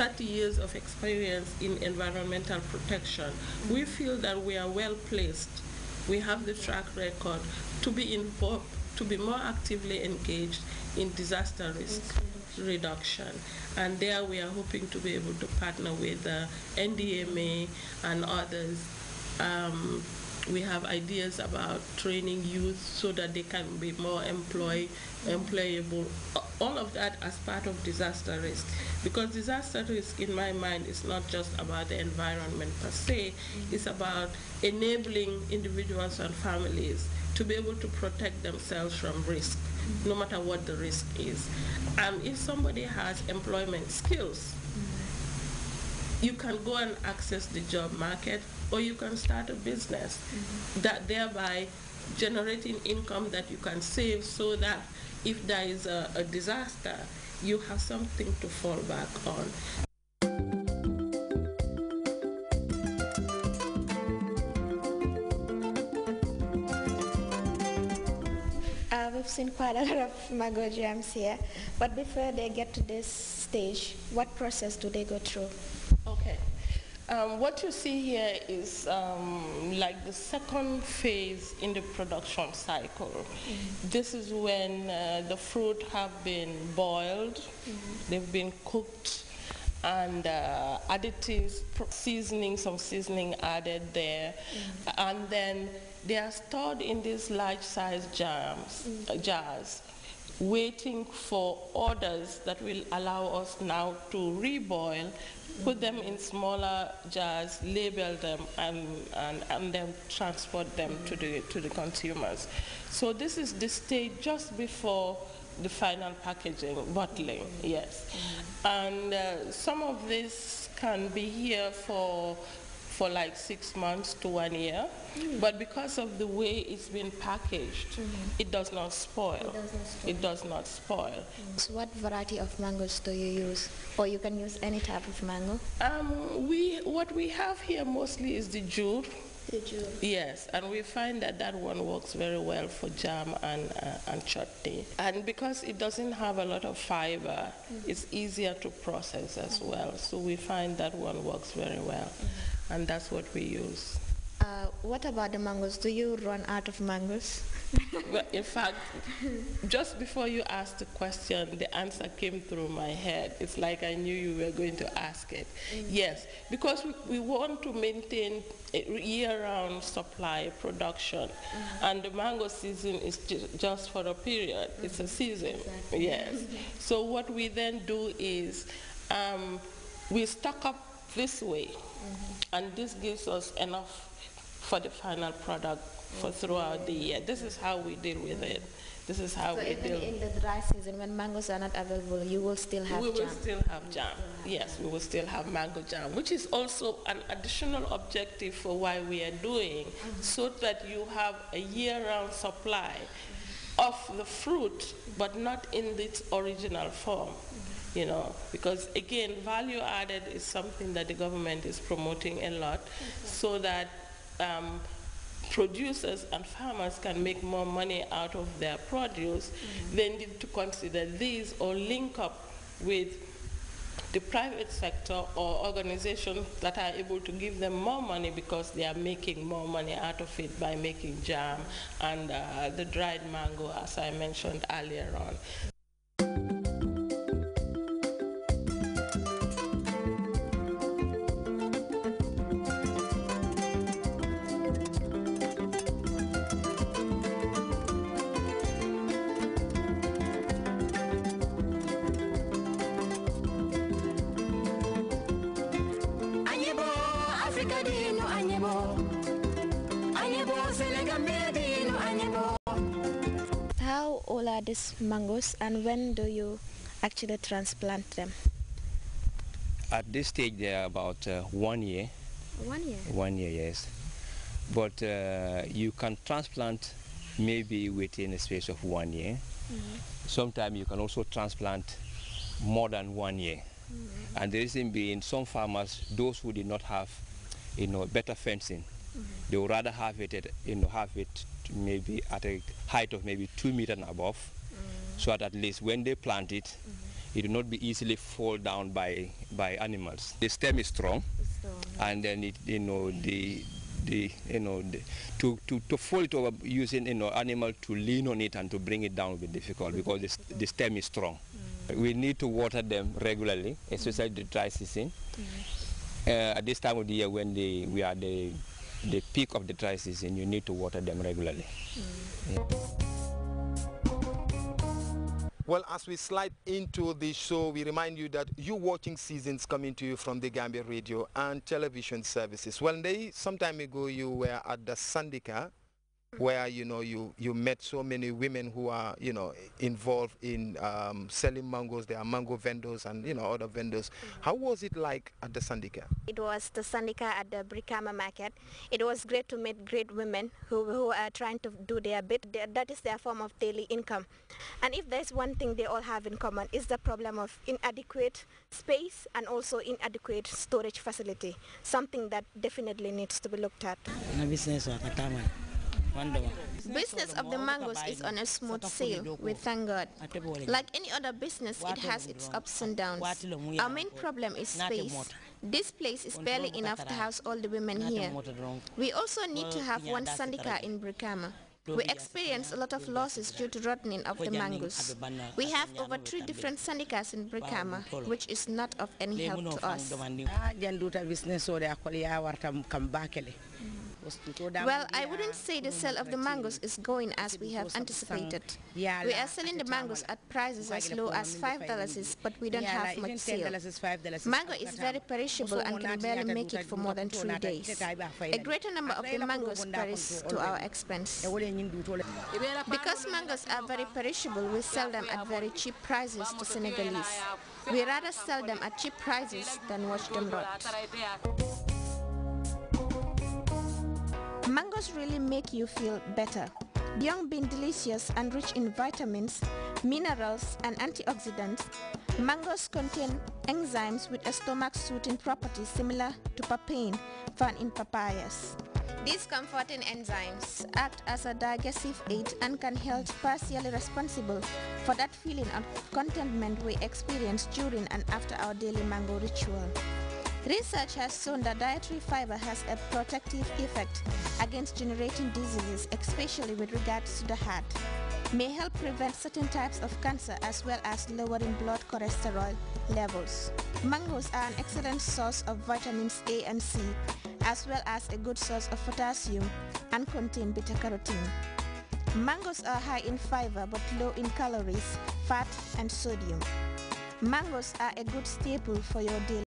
30 years of experience in environmental protection, we feel that we are well placed. We have the track record to be involved, to be more actively engaged in disaster risk reduction. And there we are hoping to be able to partner with NDMA and others. We have ideas about training youth so that they can be more employable. All of that as part of disaster risk. Because disaster risk, in my mind, is not just about the environment per se. It's about enabling individuals and families to be able to protect themselves from risk, no matter what the risk is. If somebody has employment skills, you can go and access the job market, or you can start a business, that thereby generating income that you can save, so that if there is a disaster, you have something to fall back on. We've seen quite a lot of mango jams here, but before they get to this stage, what process do they go through? Okay. What you see here is like the second phase in the production cycle. This is when the fruit have been boiled, they've been cooked, and additives, some seasoning added there, and then they are stored in these large-sized jars, waiting for orders that will allow us now to reboil, put them in smaller jars, label them, and then transport them to the consumers. So this is the stage just before the final packaging, bottling, yes. And some of this can be here for like 6 months to 1 year, but because of the way it's been packaged, it does not spoil. It does not spoil. So what variety of mangoes do you use? Or you can use any type of mango? What we have here mostly is the jur. Yes, and we find that that one works very well for jam and chutney. And because it doesn't have a lot of fiber, it's easier to process as well. So we find that one works very well, and that's what we use. What about the mangoes? Do you run out of mangoes? Well, in fact, just before you asked the question, the answer came through my head. It's like I knew you were going to ask it. Yes, because we want to maintain a year-round supply production, and the mango season is just for a period. It's a season, yes. So what we then do is we stock up this way, and this gives us enough for the final product for throughout the year. This is how we deal with it. This is how we deal. So even in the dry season, when mangoes are not available, you will still have jam? We will still have jam. Yes, we will still have mango jam, which is also an additional objective for why we are doing, so that you have a year-round supply of the fruit, but not in its original form. You know, because again, value added is something that the government is promoting a lot, so that producers and farmers can make more money out of their produce. They need to consider these or link up with the private sector or organizations that are able to give them more money, because they are making more money out of it by making jam and the dried mango, as I mentioned earlier on. How old are these mangoes, and when do you actually transplant them? At this stage, they are about 1 year. 1 year? 1 year, yes. But you can transplant maybe within a space of 1 year. Sometimes you can also transplant more than 1 year. And the reason being, some farmers, those who did not have, better fencing, they would rather have it, have it maybe at a height of maybe 2 meters and above, so that at least when they plant it, it will not be easily fall down by animals. The stem is strong, and then it, to fold it over using animal to lean on it and to bring it down will be difficult because the stem is strong. We need to water them regularly, especially the dry season. At this time of the year when we are the peak of the dry season, you need to water them regularly. Well, as we slide into the show, we remind you that you're watching Seasons coming to you from the Gambia radio and television services. Well, some time ago you were at the Sandika, where you met so many women who are involved in selling mangoes. There are mango vendors and other vendors. How was it like at the Sandika? It was the Sandika at the Brikama market. It was great to meet great women who are trying to do their bit. That is their form of daily income. And if there's one thing they all have in common, is the problem of inadequate space and also inadequate storage facility, something that definitely needs to be looked at. Business of the mangoes is on a smooth sail, we thank God. Like any other business, it has its ups and downs. Our main problem is space. This place is barely enough to house all the women here. We also need to have one Sandika in Brikama. We experience a lot of losses due to rotting of the mangoes. We have over 3 different Sandikas in Brikama, which is not of any help to us. Well, I wouldn't say the sale of the mangoes is going as we have anticipated. We are selling the mangoes at prices as low as $5, but we don't have much sale. Mango is very perishable and can barely make it for more than 3 days. A greater number of the mangoes perish to our expense. Because mangoes are very perishable, we sell them at very cheap prices to Senegalese. We rather sell them at cheap prices than watch them rot. Mangoes really make you feel better. Beyond being delicious and rich in vitamins, minerals, and antioxidants, mangoes contain enzymes with a stomach-soothing property similar to papain found in papayas. These comforting enzymes act as a digestive aid and can help partially responsible for that feeling of contentment we experience during and after our daily mango ritual. Research has shown that dietary fiber has a protective effect against generating diseases, especially with regards to the heart, may help prevent certain types of cancer as well as lowering blood cholesterol levels. Mangoes are an excellent source of vitamins A and C, as well as a good source of potassium and contain beta-carotene. Mangoes are high in fiber but low in calories, fat, and sodium. Mangoes are a good staple for your daily